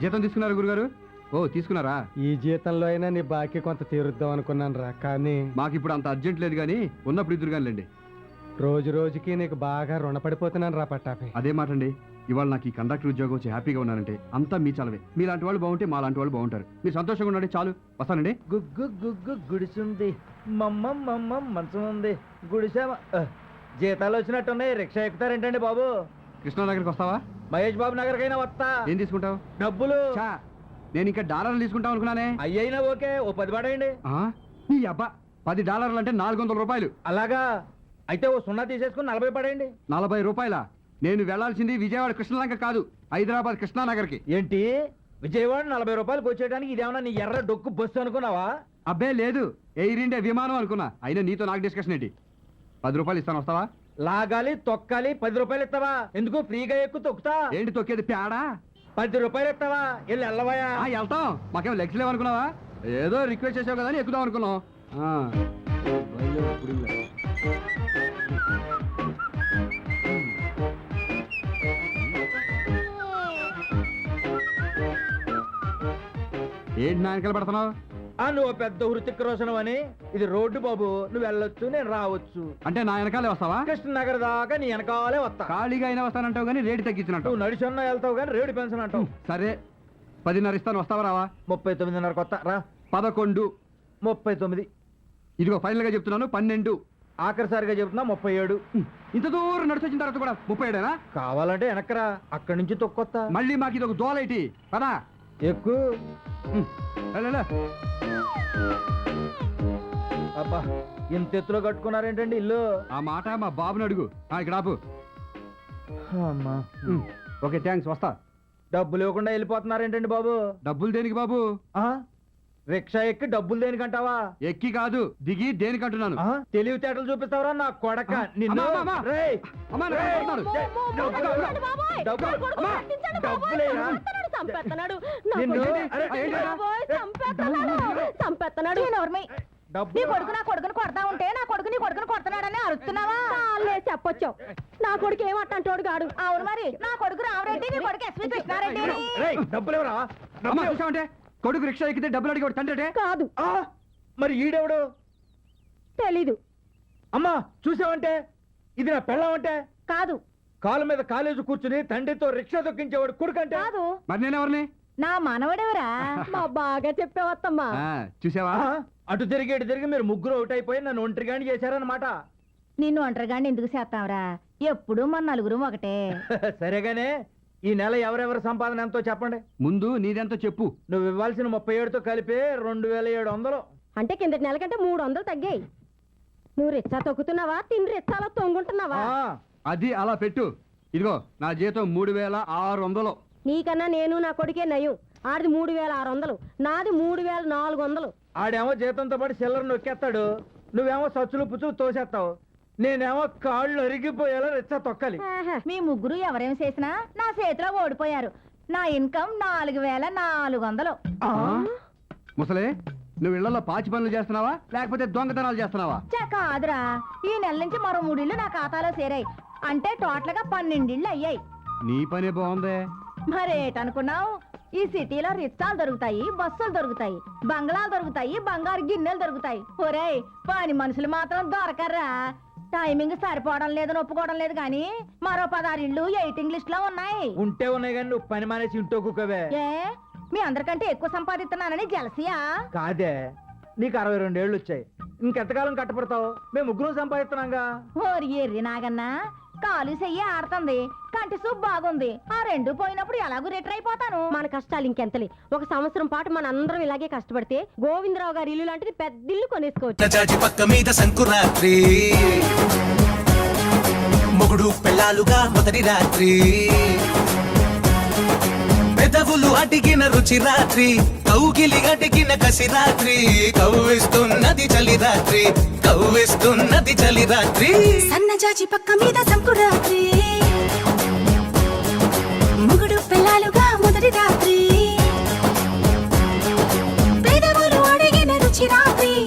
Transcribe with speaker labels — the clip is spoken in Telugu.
Speaker 1: జీతం తీసుకున్నారు గురుగారు? ఓ తీసుకున్నారా?
Speaker 2: ఈ జీతంలో అయినా నీ బాకీ కొంత తీరుద్దాం అనుకున్నాను రా, కానీ
Speaker 1: మాకు ఇప్పుడు అంత అర్జెంట్ లేదు కానీ ఉన్నప్పుడు ఇద్దరు కానిలేండి.
Speaker 2: రోజు రోజుకి నీకు బాగా రుణపడిపోతున్నాను రా పట్టాపి.
Speaker 1: అదే మాట అండి. ఇవాళ నాకు ఈ కండక్టర్ ఉద్యోగం వచ్చి హ్యాపీగా ఉన్నానంటే అంతా మీ చలవే. మీలాంటి వాళ్ళు బాగుంటే మా లాంటి వాళ్ళు బాగుంటారు. మీరు సంతోషంగా ఉండండి చాలు. వస్తానండి.
Speaker 3: గుగ్గు గుగ్గు గుడిసుంది, మమ్మ మంచం ఉంది, గుడిసే. జీతాలు వచ్చినట్టున్నాయి. రిక్షా ఎక్కుతారేంటండి బాబు?
Speaker 1: కృష్ణానగర్కి వస్తావా?
Speaker 3: మహేష్ బాబు నగర్కైనా వస్తా.
Speaker 1: ఏం తీసుకుంటావు?
Speaker 3: డబ్బులు.
Speaker 1: నేను ఇంకా డాలర్లు తీసుకుంటాం అనుకున్నానే.
Speaker 3: అయ్యైనా ఓకే, ఓ 10 పడేయండి.
Speaker 1: నీ అబ్బా, $10 అంటే 400 రూపాయలు.
Speaker 3: అలాగా? అయితే ఓ 0 తీసేసుకుని 40 పడేయండి.
Speaker 1: 40 రూపాయలా? నేను వెళ్లాల్సింది విజయవాడ కృష్ణలంక కాదు, హైదరాబాద్ కృష్ణానగర్కి.
Speaker 3: ఏంటి విజయవాడ 40 రూపాయలకు వచ్చేయడానికి ఇదేమన్నా నీ ఎర్ర డొక్కు బస్సు అనుకున్నావా?
Speaker 1: అబ్బే లేదు, ఎయిర్ ఇండియా విమానం అనుకున్నా. అయినా నీతో నాకు డిస్కషన్ ఏంటి? 10 రూపాయలు ఇస్తాను, వస్తావా?
Speaker 3: లాగాలి తొక్కాలి, 10 రూపాయలు ఇస్తావా? ఎందుకు ఫ్రీగా ఎక్కు తొక్కుతా?
Speaker 1: ఏంటి తొక్కేది పేడా?
Speaker 3: 10 రూపాయలు ఇస్తావా? వెళ్ళి వెళ్ళవయా.
Speaker 1: వెళ్తాం, మాకేం లెగ్స్ లేవనుకున్నావా? ఏదో రిక్వెస్ట్ చేసావు కదా అని ఎక్కుదాం అనుకున్నాం. ఏంటి నాయనకలు పడుతున్నావు?
Speaker 3: నువ్వు పెద్ద హృతిక్ రోషన్ అని. ఇది రోడ్డు బాబు, నువ్వు వెళ్ళొచ్చు నేను రావచ్చు.
Speaker 1: అంటే నా వెనకాలే వస్తావా?
Speaker 3: కృష్ణనగర్ దాకా నీ వెనకాలే వస్తా.
Speaker 1: ఖాళీగా అయినా వస్తానంటావు కానీ రేటు తగ్గించినట్టు.
Speaker 3: నువ్వు నడిచన్నా వెళ్తావు కానీ రేటు పెన్షన్ అంటావు.
Speaker 1: సరే 10:30 ఇస్తాను, వస్తావా రావా?
Speaker 3: 39:30 కొత్త రా.
Speaker 1: 11.
Speaker 3: 39.
Speaker 1: ఇదిగో ఫైనల్ గా చెప్తున్నాను 12.
Speaker 3: ఆఖరిసారిగా చెప్తున్నా 37.
Speaker 1: ఇంత దూరం నడిచొచ్చిన తర్వాత కూడా 37
Speaker 3: కావాలంటే వెనకరా, అక్కడి నుంచి తొక్కొత్తా.
Speaker 1: మళ్ళీ మాకు ఇది ఒక దోలైటి పదా
Speaker 3: ఎక్కు. అబ్బా, ఇంత ఎత్తులో కట్టుకున్నారేంటండి ఇల్లు?
Speaker 1: ఆ మాట మా బాబుని అడుగు. ఇక్కడ ఆపు.
Speaker 3: అమ్మా.
Speaker 1: ఓకే థ్యాంక్స్, వస్తా.
Speaker 3: డబ్బులు ఇవ్వకుండా వెళ్ళిపోతున్నారేంటండి బాబు?
Speaker 1: డబ్బులు దేనికి బాబు?
Speaker 3: రిక్షా ఎక్కి డబ్బులు దేనికంటావా?
Speaker 1: ఎక్కి కాదు, దిగి దేనికంటున్నాను.
Speaker 3: తెలివితేటలు చూపిస్తావరా నా కొడక నిన్ను.
Speaker 4: కొడుకుని కొడతా ఉంటే నా కొడుకు నీ కొడుకుని కొడుతున్నాడని అరుస్తున్నావా? చెప్పొచ్చు, నా కొడుకు ఏమంటాడు కాడు. అవును మరి, నా కొడుకు రామరెడ్డి, నీ కొడుకు ఎస్వి కృష్ణారెడ్డి.
Speaker 1: డబ్బులు కొడుకు రిక్షా ఎక్కితే డబ్బులు అడిగి తండ్రి
Speaker 3: కాదు. మరి ఈడెవడు?
Speaker 4: తెలీదు.
Speaker 3: అమ్మా చూసావంటే ఇది నా పెళ్ళామంటే
Speaker 4: కాదు.
Speaker 3: కాలు మీద కాలేజీ కూర్చుని తండ్రితో రిక్షా దొక్కించేవాడు కొడుకంటే
Speaker 4: కాదు.
Speaker 1: మరి నేనెవరిని?
Speaker 4: నా మనవడెవరా? మా బాగా చెప్పేవత్తమ్మా.
Speaker 1: చూసావా?
Speaker 3: అటు తిరిగి ఇటు తిరిగి మీరు ముగ్గురు అవుట్ అయిపోయి నన్ను ఒంటరిగాని చేశారన్నమాట.
Speaker 4: నిన్ను ఒంటరిగాని ఎందుకు చేస్తావురా? ఎప్పుడు మన నలుగురు ఒకటే.
Speaker 3: సరేగానే ఈ నెల ఎవరెవరి సంపాదన ఎంతో చెప్పండి.
Speaker 1: ముందు నీదెంతో చెప్పు.
Speaker 3: నువ్వు ఇవ్వాల్సిన 37తో కలిపి 2700.
Speaker 4: అంటే కిందటి నెల కంటే 300 తగ్గాయి. నువ్వు రిచ్చా తొక్కుతున్నావా, తిని రిచ్చాలో తొంగుంటున్నావా?
Speaker 1: అది అలా పెట్టు. ఇదిగో నా జీతం 3600.
Speaker 4: నీకన్నా నేను నా కొడుకే నయం. ఆడిది 3600, నాది 3400.
Speaker 3: ఆడేమో జీతంతో పాటు సిల్లర్ నొక్కేస్తాడు, నువ్వేమో సచ్చులు పుచ్చులు తోసేస్తావు. నేనేమో కాళ్ళు అరిగిపోయేలా రిచ్చా తొక్కాలి.
Speaker 4: మీ ముగ్గురు ఎవరేం చేసినా నా చేతిలో ఓడిపోయారు. నా ఇన్కమ్ 4400.
Speaker 1: ముసలే, నువ్వు ఇళ్లలో పాచి పనులు చేస్తున్నావా లేకపోతే దొంగతనాలు చేస్తున్నావా?
Speaker 4: కాదురా, ఈ నెల నుంచి మరో 3 ఇళ్ళు నా ఖాతాలో చేరాయి. అంటే టోటల్ గా 12 ఇళ్ళు అయ్యాయి.
Speaker 1: నీ పనే బాగుందే.
Speaker 4: మరేటనుకున్నావు? ఈ సిటీలో రిక్షాలు దొరుకుతాయి, బస్సులు దొరుకుతాయి, బంగ్లాలు దొరుకుతాయి, బంగారు గిన్నెలు దొరుకుతాయి. ఒరేయ్, పని మనుషులు మాత్రం దొరకర్రా. టైమింగ్ సరిపోవడం లేదని ఒప్పుకోవడం లేదు కానీ మరో 16 ఇళ్ళు వెయిటింగ్ లిస్ట్ లో ఉన్నాయి.
Speaker 3: ఉంటే ఉన్నాయి కానీ నువ్వు పని మానేసి ఇంటో కుక్కవే.
Speaker 4: మీ అందరికంటే ఎక్కువ సంపాదిస్తున్నానని జలసియా?
Speaker 3: కాదే, నీకు 62 ఏళ్ళు వచ్చాయి, ఇంకెంతకాలం కట్టపడతావు? మేము ముగ్గురు సంపాదిస్తున్నాగా.
Speaker 4: ఓరి ఎర్రి నాగన్నా, కాలు చెయ్యి ఆడుతుంది, కంటి సూప్ బాగుంది. ఆ 2 పోయినప్పుడు ఎలాగూ రిటర్ అయిపోతాను. మన కష్టాలు ఇంకెంతలే. 1 సంవత్సరం పాటు మన అందరం ఇలాగే కష్టపడితే గోవిందరావు గారి ఇల్లు లాంటిది పెద్ద ఇల్లు కొనేసుకోవచ్చు.
Speaker 5: పక్క మీద సంకురాత్రి, మొగుడు పెళ్ళాలుగా మొదటి రాత్రి, పెదవులు అడిగిన రుచి రాత్రి, కౌగిలి అడిగిన కసి రాత్రి, కవ్విస్తున్నది చలి రాత్రి, కవ్విస్తున్నది చలి రాత్రి.
Speaker 6: సన్నజాజి పక్క మీద సంకురాత్రి.